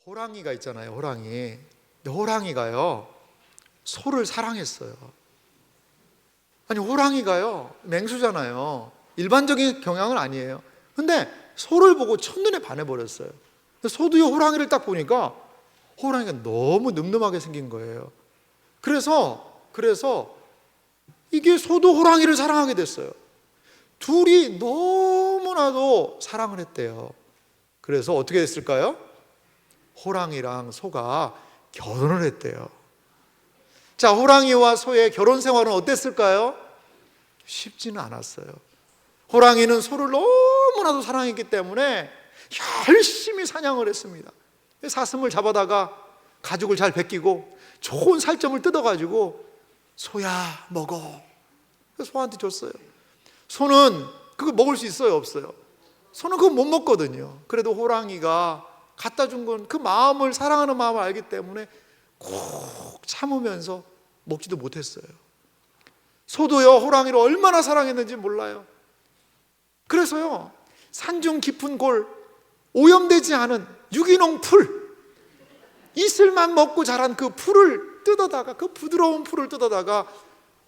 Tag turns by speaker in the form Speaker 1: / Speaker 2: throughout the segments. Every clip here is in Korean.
Speaker 1: 호랑이가 있잖아요, 호랑이. 근데 호랑이가요, 소를 사랑했어요. 아니, 호랑이가요, 맹수잖아요. 일반적인 경향은 아니에요. 근데 소를 보고 첫눈에 반해버렸어요. 소도요, 호랑이를 딱 보니까 호랑이가 너무 늠름하게 생긴 거예요. 그래서 이게 소도 호랑이를 사랑하게 됐어요. 둘이 너무나도 사랑을 했대요. 그래서 어떻게 됐을까요? 호랑이랑 소가 결혼을 했대요. 자, 호랑이와 소의 결혼 생활은 어땠을까요? 쉽지는 않았어요. 호랑이는 소를 너무나도 사랑했기 때문에 열심히 사냥을 했습니다. 사슴을 잡아다가 가죽을 잘 벗기고 좋은 살점을 뜯어가지고 소야 먹어, 소한테 줬어요. 소는 그거 먹을 수 있어요, 없어요? 소는 그거 못 먹거든요. 그래도 호랑이가 갖다 준 건 그 마음을, 사랑하는 마음을 알기 때문에 꼭 참으면서 먹지도 못했어요. 소도요, 호랑이를 얼마나 사랑했는지 몰라요. 그래서요, 산중 깊은 골, 오염되지 않은 유기농 풀, 이슬만 먹고 자란 그 풀을 뜯어다가, 그 부드러운 풀을 뜯어다가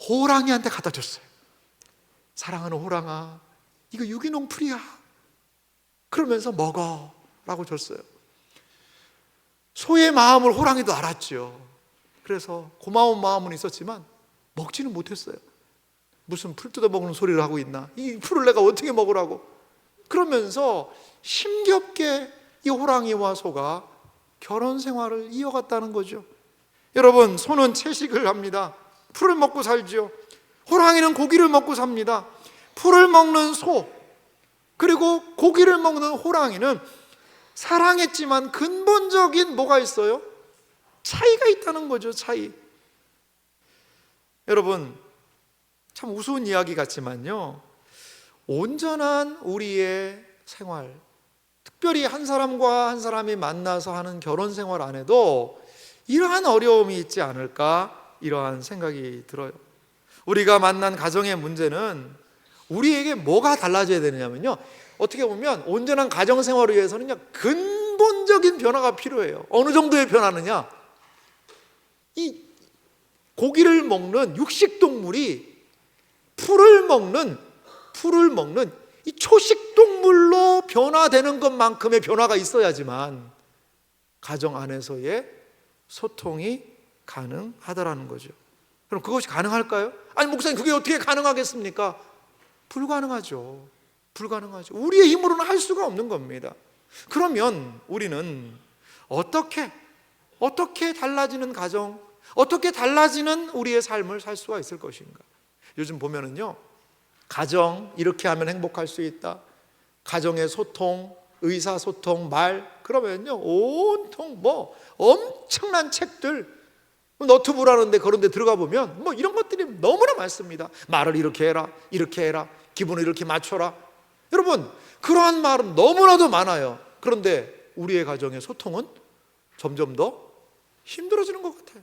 Speaker 1: 호랑이한테 갖다 줬어요. 사랑하는 호랑아, 이거 유기농 풀이야. 그러면서 먹어 라고 줬어요. 소의 마음을 호랑이도 알았죠. 그래서 고마운 마음은 있었지만 먹지는 못했어요. 무슨 풀 뜯어먹는 소리를 하고 있나, 이 풀을 내가 어떻게 먹으라고. 그러면서 힘겹게 이 호랑이와 소가 결혼 생활을 이어갔다는 거죠. 여러분, 소는 채식을 합니다. 풀을 먹고 살죠. 호랑이는 고기를 먹고 삽니다. 풀을 먹는 소, 그리고 고기를 먹는 호랑이는 사랑했지만 근본적인 뭐가 있어요? 차이가 있다는 거죠. 차이. 여러분, 참 우스운 이야기 같지만요, 온전한 우리의 생활, 특별히 한 사람과 한 사람이 만나서 하는 결혼 생활 안에도 이러한 어려움이 있지 않을까, 이러한 생각이 들어요. 우리가 만난 가정의 문제는 우리에게 뭐가 달라져야 되느냐면요, 어떻게 보면 온전한 가정 생활을 위해서는요, 근본적인 변화가 필요해요. 어느 정도의 변화느냐? 이 고기를 먹는 육식 동물이 풀을 먹는 이 초식 동물로 변화되는 것만큼의 변화가 있어야지만 가정 안에서의 소통이 가능하다라는 거죠. 그럼 그것이 가능할까요? 아니, 목사님, 그게 어떻게 가능하겠습니까? 불가능하죠. 우리의 힘으로는 할 수가 없는 겁니다. 그러면 우리는 어떻게 달라지는 가정, 어떻게 달라지는 우리의 삶을 살 수가 있을 것인가? 요즘 보면은요, 가정 이렇게 하면 행복할 수 있다, 가정의 소통, 의사소통, 말, 그러면요 온통 뭐 엄청난 책들, 너튜브라는데 그런 데 들어가 보면 뭐 이런 것들이 너무나 많습니다. 말을 이렇게 해라, 기분을 이렇게 맞춰라. 여러분, 그러한 말은 너무나도 많아요. 그런데 우리의 가정의 소통은 점점 더 힘들어지는 것 같아요.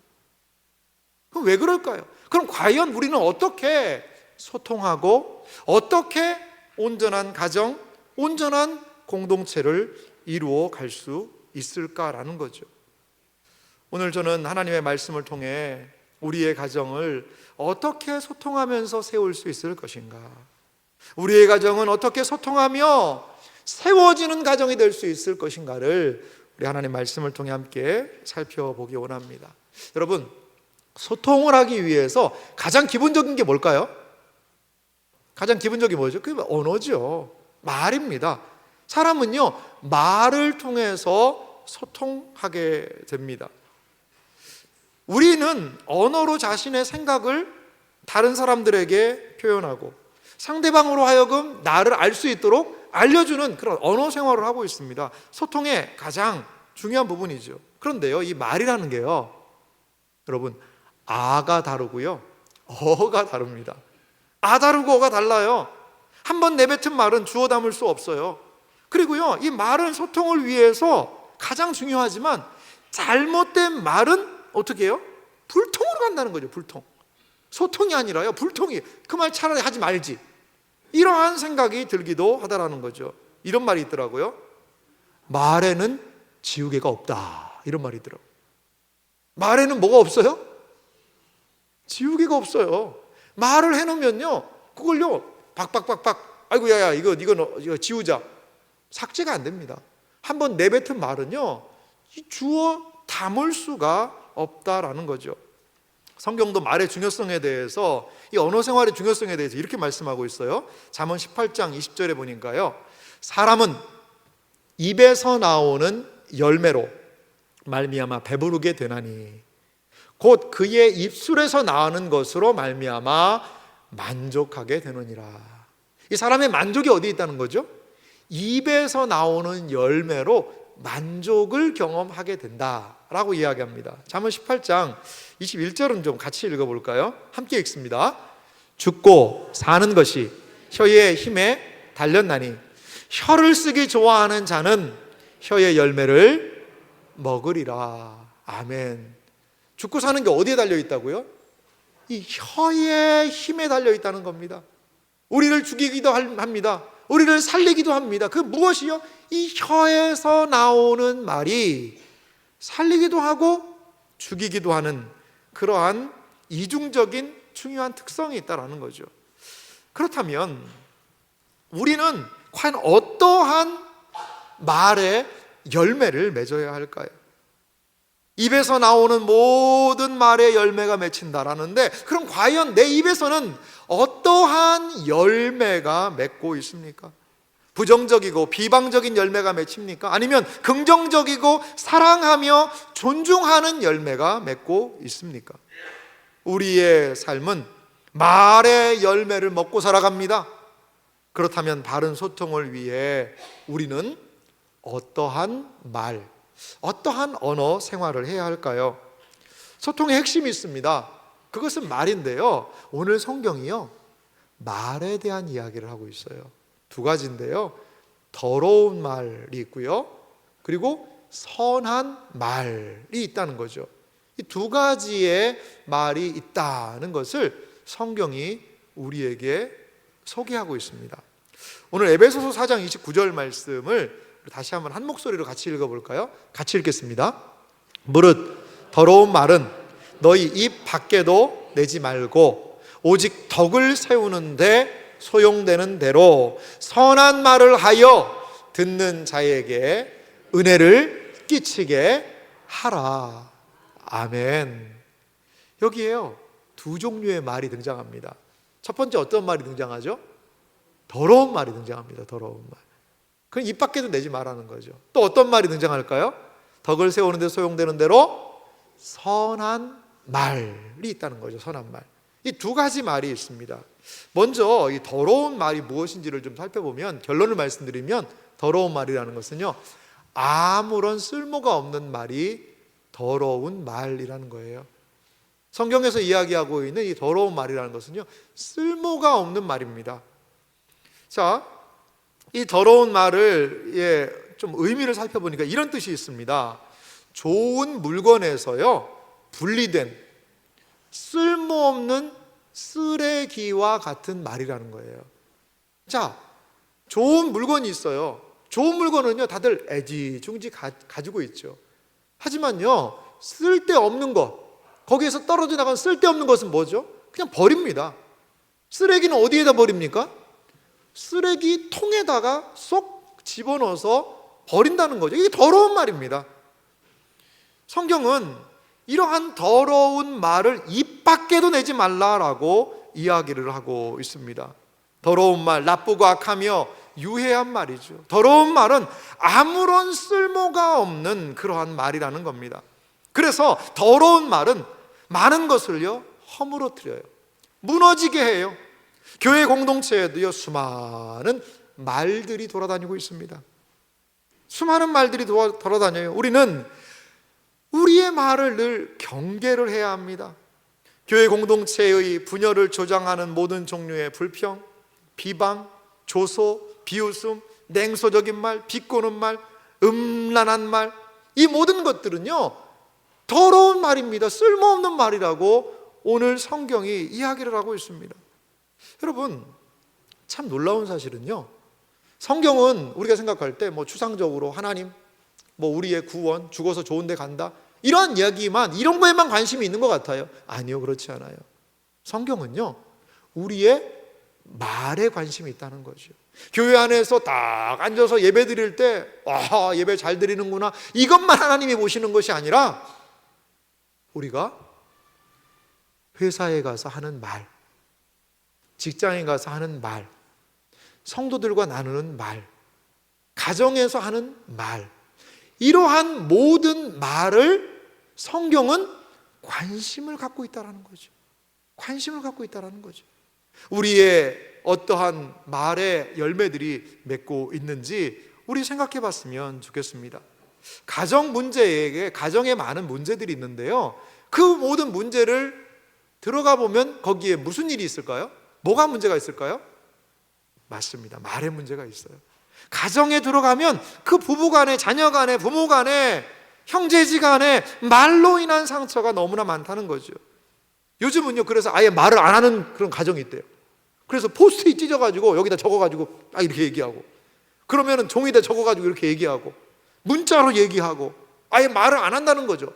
Speaker 1: 그럼 왜 그럴까요? 그럼 과연 우리는 어떻게 소통하고 어떻게 온전한 가정, 온전한 공동체를 이루어 갈 수 있을까라는 거죠. 오늘 저는 하나님의 말씀을 통해 우리의 가정을 어떻게 소통하면서 세울 수 있을 것인가, 우리의 가정은 어떻게 소통하며 세워지는 가정이 될 수 있을 것인가를 우리 하나님의 말씀을 통해 함께 살펴보기 원합니다. 여러분, 소통을 하기 위해서 가장 기본적인 게 뭘까요? 가장 기본적인 뭐죠? 그게 언어죠. 말입니다. 사람은요, 말을 통해서 소통하게 됩니다. 우리는 언어로 자신의 생각을 다른 사람들에게 표현하고 상대방으로 하여금 나를 알 수 있도록 알려주는 그런 언어 생활을 하고 있습니다. 소통의 가장 중요한 부분이죠. 그런데요, 이 말이라는 게요, 여러분, 아가 다르고요, 어가 다릅니다. 아 다르고 어가 달라요. 한번 내뱉은 말은 주워 담을 수 없어요. 그리고요, 이 말은 소통을 위해서 가장 중요하지만 잘못된 말은 어떻게 해요? 불통으로 간다는 거죠. 불통. 소통이 아니라요, 불통이. 그 말 차라리 하지 말지, 이러한 생각이 들기도 하다라는 거죠. 이런 말이 있더라고요. 말에는 지우개가 없다, 이런 말이더라고요. 말에는 뭐가 없어요? 지우개가 없어요. 말을 해놓으면요, 그걸요 박박박박, 아이고 야야 이거 지우자, 삭제가 안 됩니다. 한번 내뱉은 말은요 주워 담을 수가 없다라는 거죠. 성경도 말의 중요성에 대해서, 이 언어 생활의 중요성에 대해서 이렇게 말씀하고 있어요. 잠언 18장 20절에 보니까요, 사람은 입에서 나오는 열매로 말미암아 배부르게 되나니 곧 그의 입술에서 나오는 것으로 말미암아 만족하게 되느니라. 이 사람의 만족이 어디에 있다는 거죠? 입에서 나오는 열매로 만족을 경험하게 된다라고 이야기합니다. 잠언 18장 21절은 좀 같이 읽어볼까요? 함께 읽습니다. 죽고 사는 것이 혀의 힘에 달렸나니 혀를 쓰기 좋아하는 자는 혀의 열매를 먹으리라. 아멘. 죽고 사는 게 어디에 달려 있다고요? 이 혀의 힘에 달려 있다는 겁니다. 우리를 죽이기도 합니다. 우리를 살리기도 합니다. 그 무엇이요? 이 혀에서 나오는 말이 살리기도 하고 죽이기도 하는 그러한 이중적인 중요한 특성이 있다는 거죠. 그렇다면 우리는 과연 어떠한 말의 열매를 맺어야 할까요? 입에서 나오는 모든 말의 열매가 맺힌다라는데, 그럼 과연 내 입에서는 어떠한 열매가 맺고 있습니까? 부정적이고 비방적인 열매가 맺힙니까? 아니면 긍정적이고 사랑하며 존중하는 열매가 맺고 있습니까? 우리의 삶은 말의 열매를 먹고 살아갑니다. 그렇다면 바른 소통을 위해 우리는 어떠한 말, 어떠한 언어 생활을 해야 할까요? 소통의 핵심이 있습니다. 그것은 말인데요, 오늘 성경이요 말에 대한 이야기를 하고 있어요. 두 가지인데요, 더러운 말이 있고요, 그리고 선한 말이 있다는 거죠. 이 두 가지의 말이 있다는 것을 성경이 우리에게 소개하고 있습니다. 오늘 에베소서 4장 29절 말씀을 다시 한번 한 목소리로 같이 읽어볼까요? 같이 읽겠습니다. 무릇 더러운 말은 너희 입 밖에도 내지 말고 오직 덕을 세우는데 소용되는 대로 선한 말을 하여 듣는 자에게 은혜를 끼치게 하라. 아멘. 여기에요 두 종류의 말이 등장합니다. 첫 번째 어떤 말이 등장하죠? 더러운 말이 등장합니다. 더러운 말. 그럼 입 밖에도 내지 말라는 거죠. 또 어떤 말이 등장할까요? 덕을 세우는 데 소용되는 대로 선한 말이 있다는 거죠. 선한 말. 이 두 가지 말이 있습니다. 먼저 이 더러운 말이 무엇인지를 좀 살펴보면, 결론을 말씀드리면 더러운 말이라는 것은요, 아무런 쓸모가 없는 말이 더러운 말이라는 거예요. 성경에서 이야기하고 있는 이 더러운 말이라는 것은요, 쓸모가 없는 말입니다. 자, 이 더러운 말을 좀 의미를 살펴보니까 이런 뜻이 있습니다. 좋은 물건에서요 분리된 쓸모없는 쓰레기와 같은 말이라는 거예요. 자, 좋은 물건이 있어요. 좋은 물건은요 다들 애지중지 가지고 있죠. 하지만요 쓸데없는 것, 거기에서 떨어져 나간 쓸데없는 것은 뭐죠? 그냥 버립니다. 쓰레기는 어디에다 버립니까? 쓰레기통에다가 쏙 집어넣어서 버린다는 거죠. 이게 더러운 말입니다. 성경은 이러한 더러운 말을 입 밖에도 내지 말라라고 이야기를 하고 있습니다. 더러운 말, 나쁘고 악하며 유해한 말이죠. 더러운 말은 아무런 쓸모가 없는 그러한 말이라는 겁니다. 그래서 더러운 말은 많은 것을요 허물어뜨려요. 무너지게 해요. 교회 공동체에도요 수많은 말들이 돌아다니고 있습니다. 수많은 말들이 돌아다녀요. 우리는 우리의 말을 늘 경계를 해야 합니다. 교회 공동체의 분열을 조장하는 모든 종류의 불평, 비방, 조소, 비웃음, 냉소적인 말, 비꼬는 말, 음란한 말, 이 모든 것들은요 더러운 말입니다. 쓸모없는 말이라고 오늘 성경이 이야기를 하고 있습니다. 여러분, 참 놀라운 사실은요, 성경은 우리가 생각할 때 뭐 추상적으로 하나님, 뭐 우리의 구원, 죽어서 좋은 데 간다, 이런 이야기만, 이런 거에만 관심이 있는 것 같아요. 아니요, 그렇지 않아요. 성경은요, 우리의 말에 관심이 있다는 거죠. 교회 안에서 딱 앉아서 예배 드릴 때, 예배 잘 드리는구나, 이것만 하나님이 보시는 것이 아니라 우리가 회사에 가서 하는 말, 직장에 가서 하는 말, 성도들과 나누는 말, 가정에서 하는 말, 이러한 모든 말을 성경은 관심을 갖고 있다는 거죠. 관심을 갖고 있다는 거죠. 우리의 어떠한 말의 열매들이 맺고 있는지 우리 생각해 봤으면 좋겠습니다. 가정 문제에, 가정에 많은 문제들이 있는데요, 그 모든 문제를 들어가 보면 거기에 무슨 일이 있을까요? 뭐가 문제가 있을까요? 맞습니다. 말의 문제가 있어요. 가정에 들어가면 그 부부 간에, 자녀 간에, 부모 간에, 형제지 간에 말로 인한 상처가 너무나 많다는 거죠. 요즘은요, 그래서 아예 말을 안 하는 그런 가정이 있대요. 그래서 포스트잇 찢어가지고 여기다 적어가지고 이렇게 얘기하고, 그러면은 종이에다 적어가지고 이렇게 얘기하고, 문자로 얘기하고, 아예 말을 안 한다는 거죠.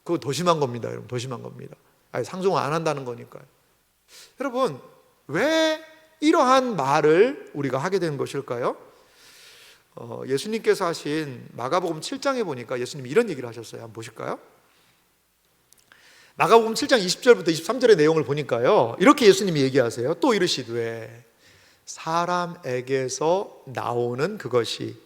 Speaker 1: 그거 더 심한 겁니다, 여러분. 더 심한 겁니다. 아예 상종을 안 한다는 거니까요. 여러분, 왜 이러한 말을 우리가 하게 된 것일까요? 예수님께서 하신 마가복음 7장에 보니까 예수님이 이런 얘기를 하셨어요. 한번 보실까요? 마가복음 7장 20절부터 23절의 내용을 보니까요, 이렇게 예수님이 얘기하세요. 또 이르시되 사람에게서 나오는 그것이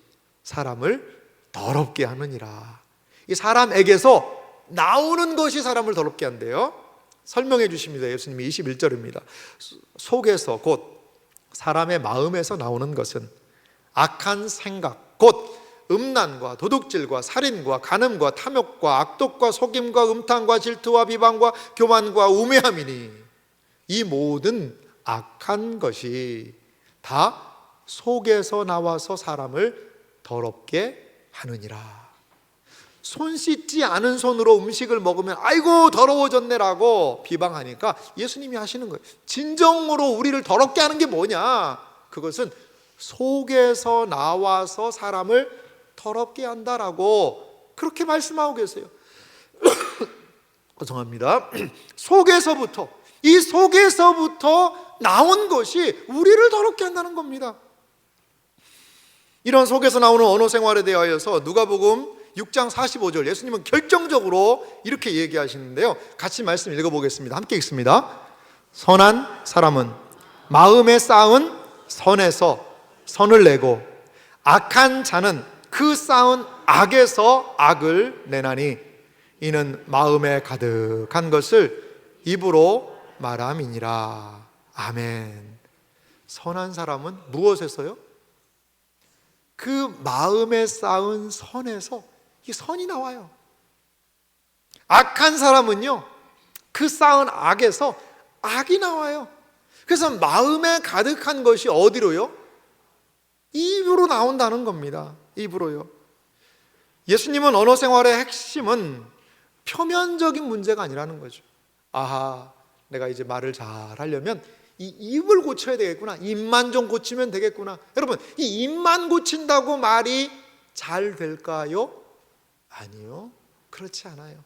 Speaker 1: 사람을 더럽게 하느니라. 이 사람에게서 나오는 것이 사람을 더럽게 한대요. 설명해 주십니다. 예수님이 21절입니다. 속에서, 곧 사람의 마음에서 나오는 것은 악한 생각, 곧 음란과 도둑질과 살인과 간음과 탐욕과 악독과 속임과 음탕과 질투와 비방과 교만과 우매함이니 이 모든 악한 것이 다 속에서 나와서 사람을 더럽게 하느니라. 손 씻지 않은 손으로 음식을 먹으면 아이고 더러워졌네라고 비방하니까 예수님이 하시는 거예요. 진정으로 우리를 더럽게 하는 게 뭐냐? 그것은 속에서 나와서 사람을 더럽게 한다라고 그렇게 말씀하고 계세요. 죄송합니다. 속에서부터, 이 속에서부터 나온 것이 우리를 더럽게 한다는 겁니다. 이런 속에서 나오는 언어 생활에 대하여서 누가복음 6장 45절 예수님은 결정적으로 이렇게 얘기하시는데요, 같이 말씀 읽어보겠습니다. 함께 읽습니다. 선한 사람은 마음에 쌓은 선에서 선을 내고 악한 자는 그 쌓은 악에서 악을 내나니 이는 마음에 가득한 것을 입으로 말함이니라. 아멘. 선한 사람은 무엇에서요? 그 마음에 쌓은 선에서 이 선이 나와요. 악한 사람은요, 그 쌓은 악에서 악이 나와요. 그래서 마음에 가득한 것이 어디로요? 입으로 나온다는 겁니다. 입으로요. 예수님은 언어 생활의 핵심은 표면적인 문제가 아니라는 거죠. 아하, 내가 이제 말을 잘 하려면 이 입을 고쳐야 되겠구나, 입만 좀 고치면 되겠구나. 여러분, 이 입만 고친다고 말이 잘 될까요? 아니요, 그렇지 않아요.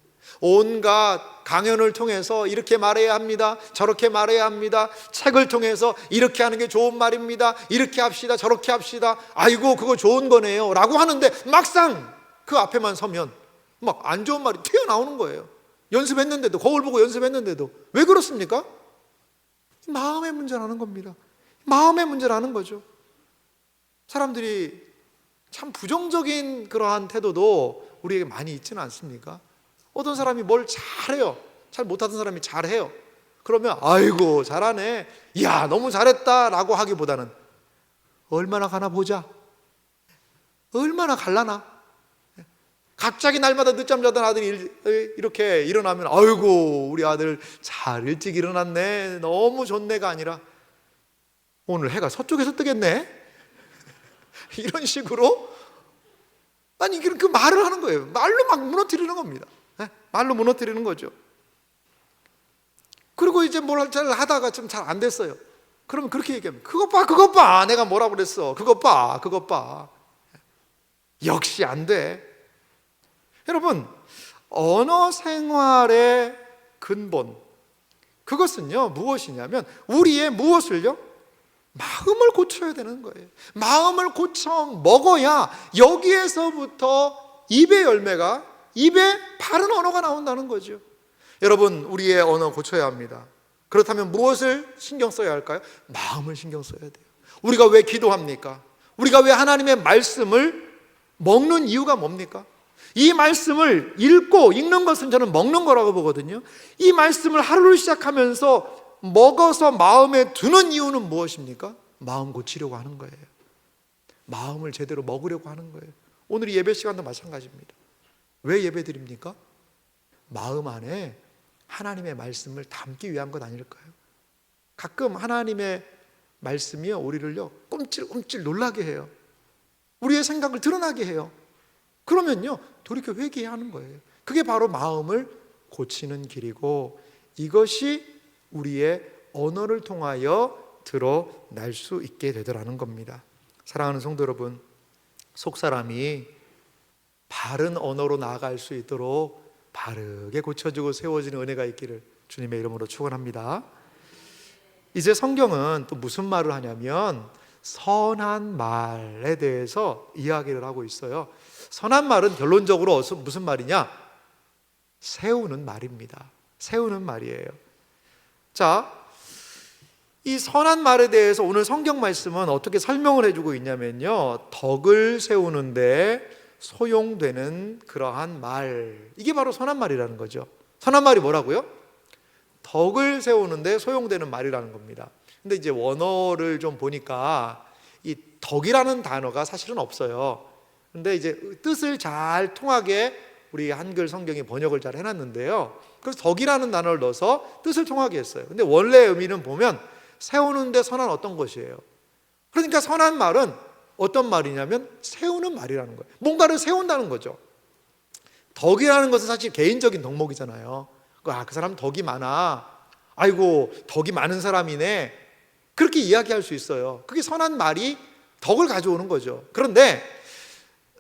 Speaker 1: 온갖 강연을 통해서 이렇게 말해야 합니다, 저렇게 말해야 합니다, 책을 통해서 이렇게 하는 게 좋은 말입니다, 이렇게 합시다, 저렇게 합시다, 아이고 그거 좋은 거네요 라고 하는데 막상 그 앞에만 서면 막 안 좋은 말이 튀어나오는 거예요. 연습했는데도, 거울 보고 연습했는데도. 왜 그렇습니까? 마음의 문제라는 겁니다. 마음의 문제라는 거죠. 사람들이 참 부정적인 그러한 태도도 우리에게 많이 있지는 않습니까? 어떤 사람이 뭘 잘해요, 잘 못하던 사람이 잘해요. 그러면 아이고 잘하네, 이야 너무 잘했다 라고 하기보다는 얼마나 가나 보자, 얼마나 갈라나. 갑자기 날마다 늦잠 자던 아들이 이렇게 일어나면 아이고 우리 아들 잘 일찍 일어났네, 너무 좋네가 아니라 오늘 해가 서쪽에서 뜨겠네 이런 식으로, 아니 그 말을 하는 거예요. 말로 막 무너뜨리는 겁니다. 말로 무너뜨리는 거죠. 그리고 이제 뭘 잘 하다가 좀 잘 안 됐어요. 그러면 그렇게 얘기합니다. 그것 봐, 그것 봐, 내가 뭐라고 그랬어, 그것 봐, 그것 봐. 역시 안 돼. 여러분, 언어 생활의 근본, 그것은요 무엇이냐면 우리의 무엇을요? 마음을 고쳐야 되는 거예요. 마음을 고쳐 먹어야 여기에서부터 입의 열매가, 입에 바른 언어가 나온다는 거죠. 여러분, 우리의 언어 고쳐야 합니다. 그렇다면 무엇을 신경 써야 할까요? 마음을 신경 써야 돼요. 우리가 왜 기도합니까? 우리가 왜 하나님의 말씀을 먹는 이유가 뭡니까? 이 말씀을 읽는 것은 저는 먹는 거라고 보거든요. 이 말씀을 하루를 시작하면서 먹어서 마음에 드는 이유는 무엇입니까? 마음 고치려고 하는 거예요. 마음을 제대로 먹으려고 하는 거예요. 오늘 이 예배 시간도 마찬가지입니다. 왜 예배 드립니까? 마음 안에 하나님의 말씀을 담기 위한 것 아닐까요? 가끔 하나님의 말씀이요 우리를요 꼼찔꼼찔 놀라게 해요. 우리의 생각을 드러나게 해요. 그러면요 돌이켜 회개해야 하는 거예요. 그게 바로 마음을 고치는 길이고, 이것이 우리의 언어를 통하여 드러날 수 있게 되더라는 겁니다. 사랑하는 성도 여러분, 속사람이 바른 언어로 나아갈 수 있도록 바르게 고쳐지고 세워지는 은혜가 있기를 주님의 이름으로 축원합니다. 이제 성경은 또 무슨 말을 하냐면 선한 말에 대해서 이야기를 하고 있어요. 선한 말은 결론적으로 무슨 말이냐? 세우는 말입니다. 세우는 말이에요. 자, 이 선한 말에 대해서 오늘 성경 말씀은 어떻게 설명을 해주고 있냐면요, 덕을 세우는데 소용되는 그러한 말, 이게 바로 선한 말이라는 거죠. 선한 말이 뭐라고요? 덕을 세우는데 소용되는 말이라는 겁니다. 근데 이제 원어를 좀 보니까 이 덕이라는 단어가 사실은 없어요. 근데 이제 뜻을 잘 통하게 우리 한글 성경이 번역을 잘 해놨는데요, 그래서 덕이라는 단어를 넣어서 뜻을 통하게 했어요. 근데 원래 의미는 보면 세우는데 선한 어떤 것이에요. 그러니까 선한 말은 어떤 말이냐면 세우는 말이라는 거예요. 뭔가를 세운다는 거죠. 덕이라는 것은 사실 개인적인 덕목이잖아요. 그 사람 덕이 많아, 아이고 덕이 많은 사람이네, 그렇게 이야기할 수 있어요. 그게 선한 말이 덕을 가져오는 거죠. 그런데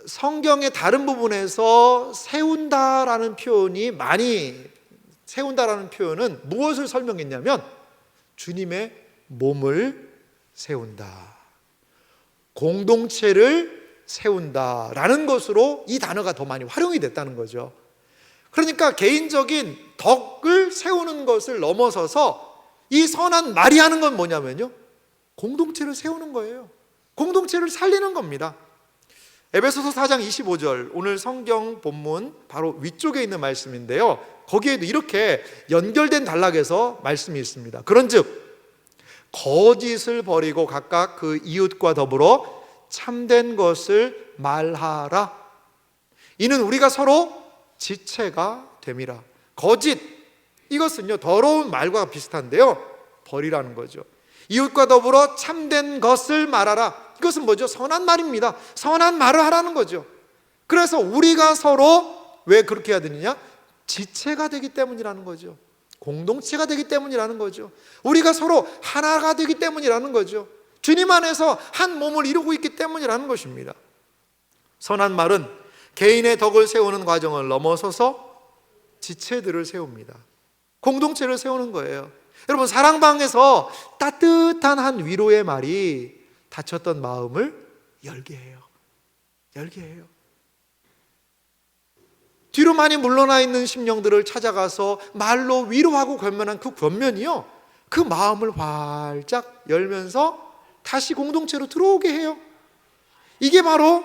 Speaker 1: 성경의 다른 부분에서 세운다라는 표현이 세운다라는 표현은 무엇을 설명했냐면 주님의 몸을 세운다, 공동체를 세운다라는 것으로 이 단어가 더 많이 활용이 됐다는 거죠. 그러니까 개인적인 덕을 세우는 것을 넘어서서 이 선한 말이 하는 건 뭐냐면요, 공동체를 세우는 거예요. 공동체를 살리는 겁니다. 에베소서 4장 25절, 오늘 성경 본문 바로 위쪽에 있는 말씀인데요, 거기에도 이렇게 연결된 단락에서 말씀이 있습니다. 그런즉 거짓을 버리고 각각 그 이웃과 더불어 참된 것을 말하라. 이는 우리가 서로 지체가 됨이라. 거짓, 이것은요 더러운 말과 비슷한데요, 버리라는 거죠. 이웃과 더불어 참된 것을 말하라. 이것은 뭐죠? 선한 말입니다. 선한 말을 하라는 거죠. 그래서 우리가 서로 왜 그렇게 해야 되느냐? 지체가 되기 때문이라는 거죠. 공동체가 되기 때문이라는 거죠. 우리가 서로 하나가 되기 때문이라는 거죠. 주님 안에서 한 몸을 이루고 있기 때문이라는 것입니다. 선한 말은 개인의 덕을 세우는 과정을 넘어서서 지체들을 세웁니다. 공동체를 세우는 거예요. 여러분, 사랑방에서 따뜻한 한 위로의 말이 다쳤던 마음을 열게 해요. 열게 해요. 뒤로 많이 물러나 있는 심령들을 찾아가서 말로 위로하고 권면한 그 권면이요, 그 마음을 활짝 열면서 다시 공동체로 들어오게 해요. 이게 바로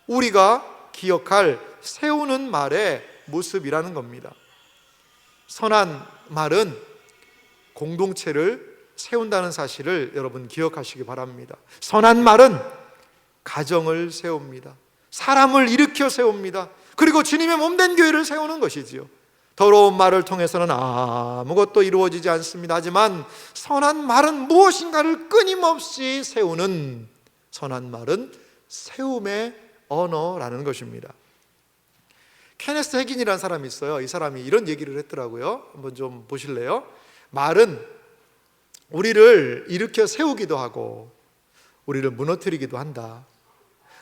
Speaker 1: 우리가 기억할 세우는 말의 모습이라는 겁니다. 선한 말은 공동체를 세운다는 사실을 여러분 기억하시기 바랍니다. 선한 말은 가정을 세웁니다. 사람을 일으켜 세웁니다. 그리고 주님의 몸된 교회를 세우는 것이지요. 더러운 말을 통해서는 아무것도 이루어지지 않습니다. 하지만 선한 말은 무엇인가를 끊임없이 세우는, 선한 말은 세움의 언어라는 것입니다. 케네스 해긴이라는 사람이 있어요. 이 사람이 이런 얘기를 했더라고요. 한번 좀 보실래요? 말은 우리를 일으켜 세우기도 하고 우리를 무너뜨리기도 한다.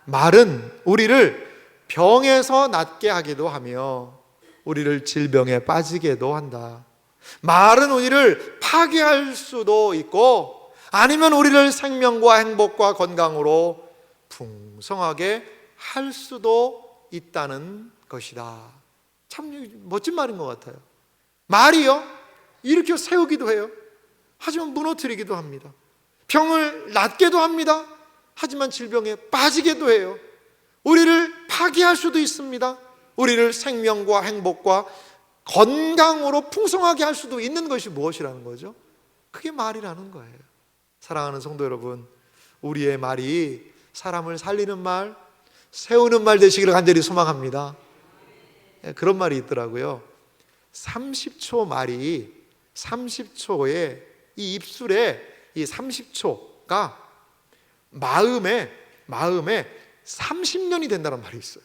Speaker 1: 말은 우리를 병에서 낫게 하기도 하며 우리를 질병에 빠지게도 한다. 말은 우리를 파괴할 수도 있고 아니면 우리를 생명과 행복과 건강으로 풍성하게 할 수도 있다는 것이다. 참 멋진 말인 것 같아요. 말이요, 일으켜 세우기도 해요. 하지만 무너뜨리기도 합니다. 병을 낫게도 합니다. 하지만 질병에 빠지게도 해요. 우리를 파괴할 수도 있습니다. 우리를 생명과 행복과 건강으로 풍성하게 할 수도 있는 것이 무엇이라는 거죠? 그게 말이라는 거예요. 사랑하는 성도 여러분, 우리의 말이 사람을 살리는 말, 세우는 말 되시기를 간절히 소망합니다. 그런 말이 있더라고요. 30초 말이 30초에 이 입술에 이 30초가 마음에 30년이 된다는 말이 있어요.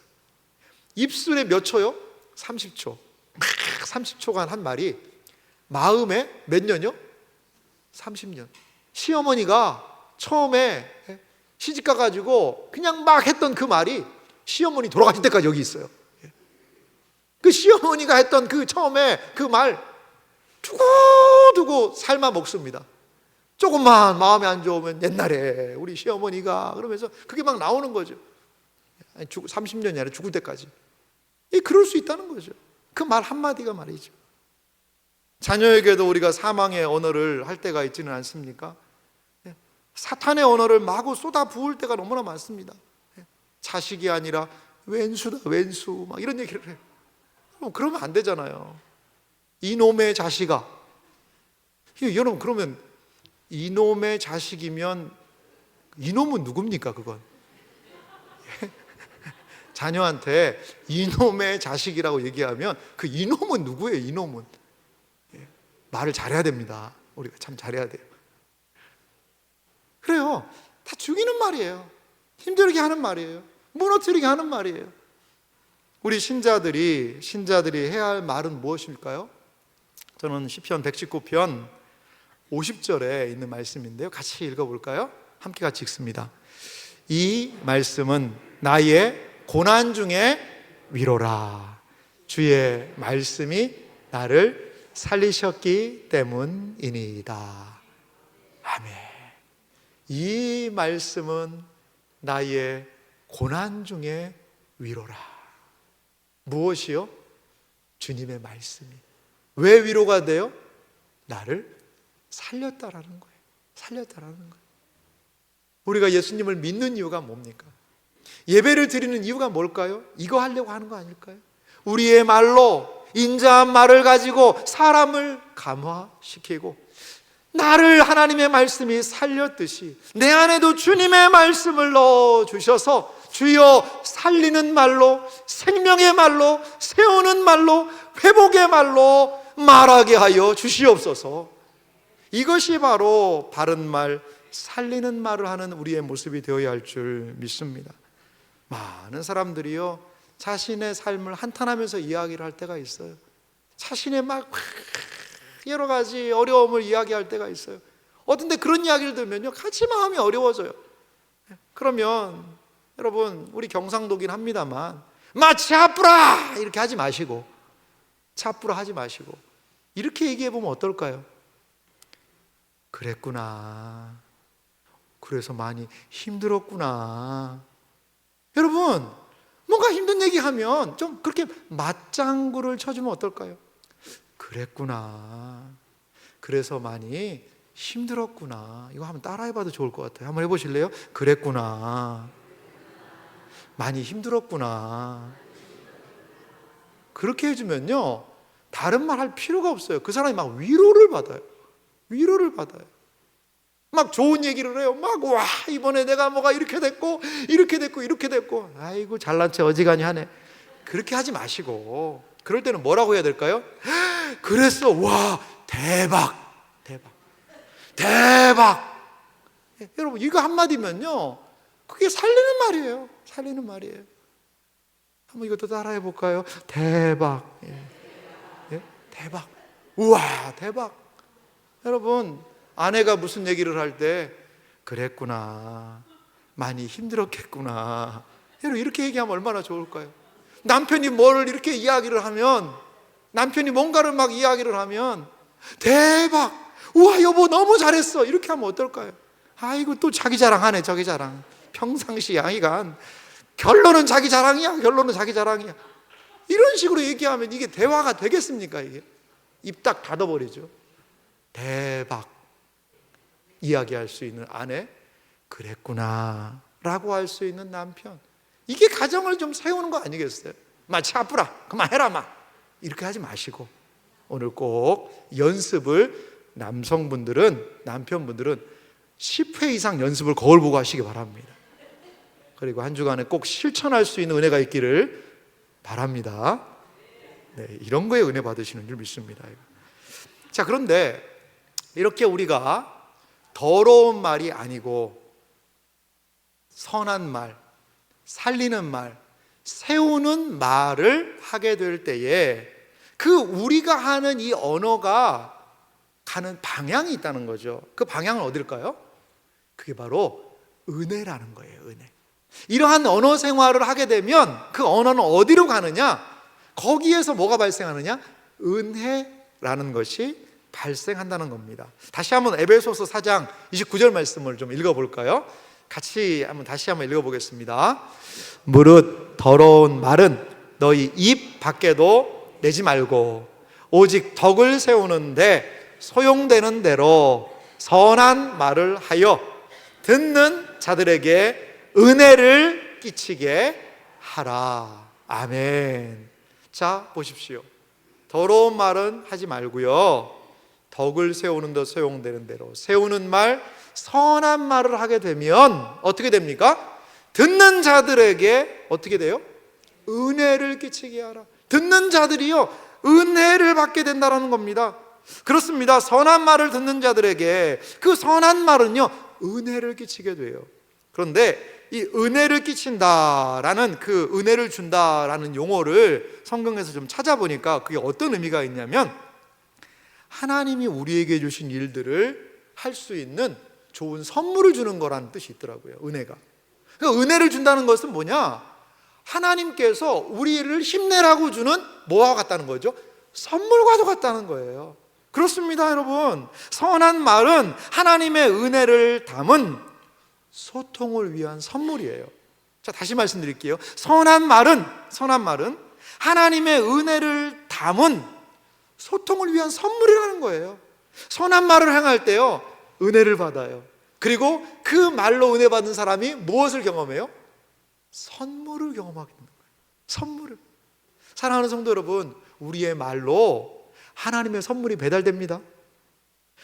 Speaker 1: 입술에 몇 초요? 30초. 30초간 한 말이 마음에 몇 년이요? 30년. 시어머니가 처음에 시집 가가지고 그냥 막 했던 그 말이 시어머니 돌아가실 때까지 여기 있어요. 그 시어머니가 했던 그 처음에 그 말 두고두고 삶아 먹습니다. 조금만 마음에 안 좋으면 옛날에 우리 시어머니가 그러면서 그게 막 나오는 거죠. 30년이 아니라 죽을 때까지. 그럴 수 있다는 거죠. 그 말 한마디가 말이죠. 자녀에게도 우리가 사망의 언어를 할 때가 있지는 않습니까? 사탄의 언어를 마구 쏟아 부을 때가 너무나 많습니다. 자식이 아니라 왼수다 왼수 막 이런 얘기를 해요. 그러면 안 되잖아요. 이놈의 자식아. 여러분, 그러면 이놈의 자식이면 이놈은 누굽니까 그건? 자녀한테 이놈의 자식이라고 얘기하면 그 이놈은 누구예요? 이놈은 말을 잘해야 됩니다. 우리가 참 잘해야 돼요. 그래요. 다 죽이는 말이에요. 힘들게 하는 말이에요. 무너뜨리게 하는 말이에요. 우리 신자들이 해야 할 말은 무엇일까요? 저는 시편 119편 50절에 있는 말씀인데요. 같이 읽어볼까요? 함께 같이 읽습니다. 이 말씀은 나의 고난 중에 위로라. 주의 말씀이 나를 살리셨기 때문이니이다. 아멘. 이 말씀은 나의 고난 중에 위로라. 무엇이요? 주님의 말씀이. 왜 위로가 돼요? 나를 살렸다라는 거예요. 살렸다라는 거예요. 우리가 예수님을 믿는 이유가 뭡니까? 예배를 드리는 이유가 뭘까요? 이거 하려고 하는 거 아닐까요? 우리의 말로, 인자한 말을 가지고 사람을 감화시키고 나를 하나님의 말씀이 살렸듯이 내 안에도 주님의 말씀을 넣어주셔서 주여 살리는 말로, 생명의 말로, 세우는 말로, 회복의 말로 말하게 하여 주시옵소서. 이것이 바로 바른 말, 살리는 말을 하는 우리의 모습이 되어야 할 줄 믿습니다. 많은 사람들이요, 자신의 삶을 한탄하면서 이야기를 할 때가 있어요. 자신의 막 여러 가지 어려움을 이야기할 때가 있어요. 어떤데 그런 이야기를 들으면요, 같이 마음이 어려워져요. 그러면 여러분, 우리 경상도긴 합니다만 차뿌라 이렇게 하지 마시고, 차뿌라 하지 마시고 이렇게 얘기해 보면 어떨까요? 그랬구나. 그래서 많이 힘들었구나. 여러분, 뭔가 힘든 얘기하면 좀 그렇게 맞장구를 쳐주면 어떨까요? 그랬구나. 그래서 많이 힘들었구나. 이거 한번 따라해봐도 좋을 것 같아요. 한번 해보실래요? 그랬구나. 많이 힘들었구나. 그렇게 해주면요, 다른 말 할 필요가 없어요. 그 사람이 막 위로를 받아요. 위로를 받아요. 막 좋은 얘기를 해요. 와, 이번에 내가 뭐가 이렇게 됐고 이렇게 됐고 이렇게 됐고, 아이고 잘난 체 어지간히 하네. 그렇게 하지 마시고, 그럴 때는 뭐라고 해야 될까요? 그랬어. 와, 대박 대박 대박. 여러분, 이거 한마디면요, 그게 살리는 말이에요. 살리는 말이에요. 한번 이것도 따라해 볼까요? 대박. 예? 대박. 우와, 대박. 여러분, 아내가 무슨 얘기를 할 때 그랬구나, 많이 힘들었겠구나, 여러분, 이렇게 얘기하면 얼마나 좋을까요? 남편이 뭘 이렇게 이야기를 하면, 남편이 뭔가를 막 이야기를 하면 대박! 우와 여보 너무 잘했어! 이렇게 하면 어떨까요? 아이고 또 자기 자랑하네. 자기 자랑. 평상시에 아이가 결론은 자기 자랑이야. 결론은 자기 자랑이야. 이런 식으로 얘기하면 이게 대화가 되겠습니까? 이게 입 딱 닫아버리죠. 대박! 이야기할 수 있는 아내, 그랬구나 라고 할 수 있는 남편, 이게 가정을 좀 세우는 거 아니겠어요? 마치 아프라 그만해라 마 이렇게 하지 마시고, 오늘 꼭 연습을, 남편분들은 10회 이상 연습을 거울 보고 하시기 바랍니다. 그리고 한 주간에 꼭 실천할 수 있는 은혜가 있기를 바랍니다. 네, 이런 거에 은혜 받으시는 줄 믿습니다. 자, 그런데 이렇게 우리가 더러운 말이 아니고 선한 말, 살리는 말, 세우는 말을 하게 될 때에 그 우리가 하는 이 언어가 가는 방향이 있다는 거죠. 그 방향은 어딜까요? 그게 바로 은혜라는 거예요. 은혜. 이러한 언어 생활을 하게 되면 그 언어는 어디로 가느냐? 거기에서 뭐가 발생하느냐? 은혜라는 것이 발생한다는 겁니다. 다시 한번 에베소서 4장 29절 말씀을 좀 읽어볼까요? 같이 다시 한번 읽어보겠습니다. 무릇 더러운 말은 너희 입 밖에도 내지 말고 오직 덕을 세우는데 소용되는 대로 선한 말을 하여 듣는 자들에게 은혜를 끼치게 하라. 아멘. 자, 보십시오. 더러운 말은 하지 말고요, 덕을 세우는 데 소용되는 대로 세우는 말, 선한 말을 하게 되면 어떻게 됩니까? 듣는 자들에게 어떻게 돼요? 은혜를 끼치게 하라. 듣는 자들이요 은혜를 받게 된다는 겁니다. 그렇습니다. 선한 말을 듣는 자들에게 그 선한 말은요 은혜를 끼치게 돼요. 그런데 이 은혜를 끼친다라는, 그 은혜를 준다라는 용어를 성경에서 좀 찾아보니까 그게 어떤 의미가 있냐면, 하나님이 우리에게 주신 일들을 할 수 있는 좋은 선물을 주는 거라는 뜻이 있더라고요. 은혜가. 그러니까 은혜를 준다는 것은 뭐냐? 하나님께서 우리를 힘내라고 주는 뭐와 같다는 거죠? 선물과도 같다는 거예요. 그렇습니다, 여러분. 선한 말은 하나님의 은혜를 담은 소통을 위한 선물이에요. 자, 다시 말씀드릴게요. 선한 말은 하나님의 은혜를 담은 소통을 위한 선물이라는 거예요. 선한 말을 행할 때요 은혜를 받아요. 그리고 그 말로 은혜 받는 사람이 무엇을 경험해요? 선물을 경험하게 되는 거예요. 선물을. 사랑하는 성도 여러분, 우리의 말로 하나님의 선물이 배달됩니다.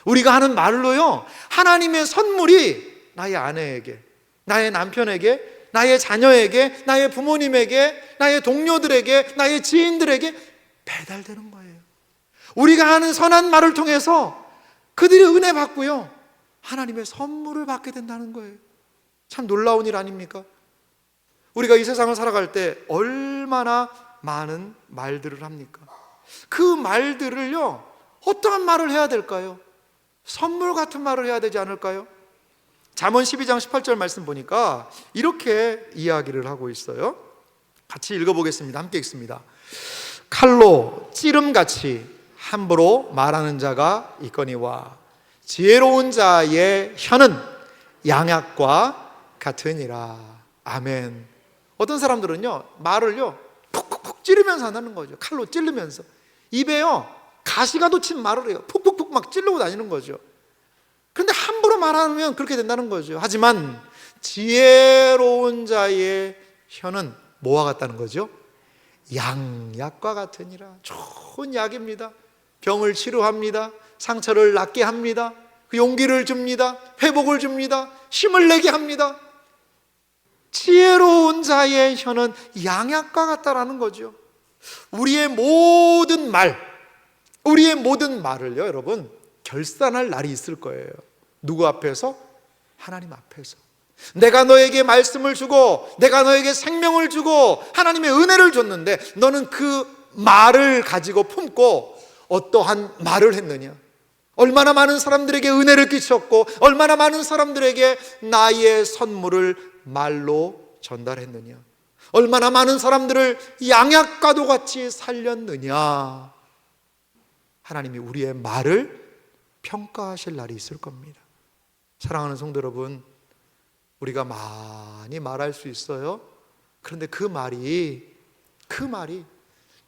Speaker 1: 우리가 하는 말로요 하나님의 선물이 나의 아내에게, 나의 남편에게, 나의 자녀에게, 나의 부모님에게, 나의 동료들에게, 나의 지인들에게 배달되는 거예요. 우리가 하는 선한 말을 통해서 그들이 은혜 받고요 하나님의 선물을 받게 된다는 거예요. 참 놀라운 일 아닙니까? 우리가 이 세상을 살아갈 때 얼마나 많은 말들을 합니까? 그 말들을요 어떠한 말을 해야 될까요? 선물 같은 말을 해야 되지 않을까요? 잠언 12장 18절 말씀 보니까 이렇게 이야기를 하고 있어요. 같이 읽어보겠습니다. 함께 읽습니다. 칼로 찌름같이 함부로 말하는 자가 있거니와 지혜로운 자의 혀는 양약과 같으니라. 아멘. 어떤 사람들은요 말을요 푹푹푹 찌르면서 한다는 거죠. 칼로 찌르면서 입에요 가시가 돋친 말을 해요. 푹푹푹 막 찌르고 다니는 거죠. 그런데 함부로 말하면 그렇게 된다는 거죠. 하지만 지혜로운 자의 혀는 뭐와 같다는 거죠? 양약과 같으니라. 좋은 약입니다. 병을 치료합니다. 상처를 낫게 합니다. 그 용기를 줍니다. 회복을 줍니다. 힘을 내게 합니다. 지혜로운 자의 혀는 양약과 같다라는 거죠. 우리의 모든 말을요 여러분 결산할 날이 있을 거예요. 누구 앞에서? 하나님 앞에서. 내가 너에게 말씀을 주고 내가 너에게 생명을 주고 하나님의 은혜를 줬는데 너는 그 말을 가지고 품고 어떠한 말을 했느냐? 얼마나 많은 사람들에게 은혜를 끼쳤고 얼마나 많은 사람들에게 나의 선물을 말로 전달했느냐? 얼마나 많은 사람들을 양약과도 같이 살렸느냐. 하나님이 우리의 말을 평가하실 날이 있을 겁니다. 사랑하는 성도 여러분, 우리가 많이 말할 수 있어요. 그런데 그 말이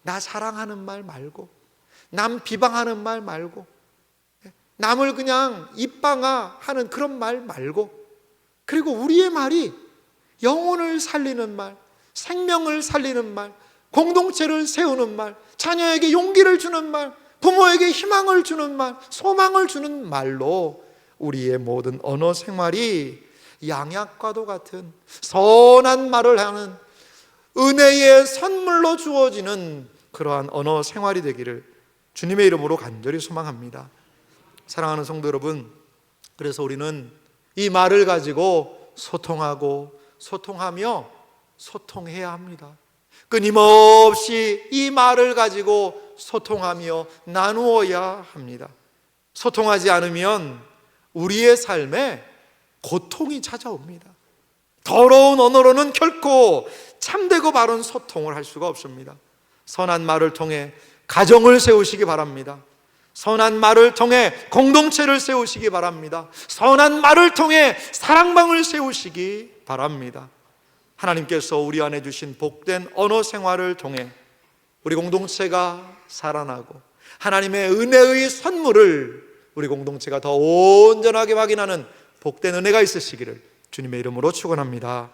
Speaker 1: 나 사랑하는 말 말고, 남 비방하는 말 말고, 남을 그냥 입방아하는 그런 말 말고, 그리고 우리의 말이 영혼을 살리는 말, 생명을 살리는 말, 공동체를 세우는 말, 자녀에게 용기를 주는 말, 부모에게 희망을 주는 말, 소망을 주는 말로 우리의 모든 언어 생활이 양약과도 같은 선한 말을 하는 은혜의 선물로 주어지는 그러한 언어 생활이 되기를 주님의 이름으로 간절히 소망합니다. 사랑하는 성도 여러분, 그래서 우리는 이 말을 가지고 소통하며 소통해야 합니다. 끊임없이 이 말을 가지고 소통하며 나누어야 합니다. 소통하지 않으면 우리의 삶에 고통이 찾아옵니다. 더러운 언어로는 결코 참되고 바른 소통을 할 수가 없습니다. 선한 말을 통해 가정을 세우시기 바랍니다. 선한 말을 통해 공동체를 세우시기 바랍니다. 선한 말을 통해 사랑방을 세우시기 바랍니다. 하나님께서 우리 안에 주신 복된 언어 생활을 통해 우리 공동체가 살아나고 하나님의 은혜의 선물을 우리 공동체가 더 온전하게 확인하는 복된 은혜가 있으시기를 주님의 이름으로 축원합니다.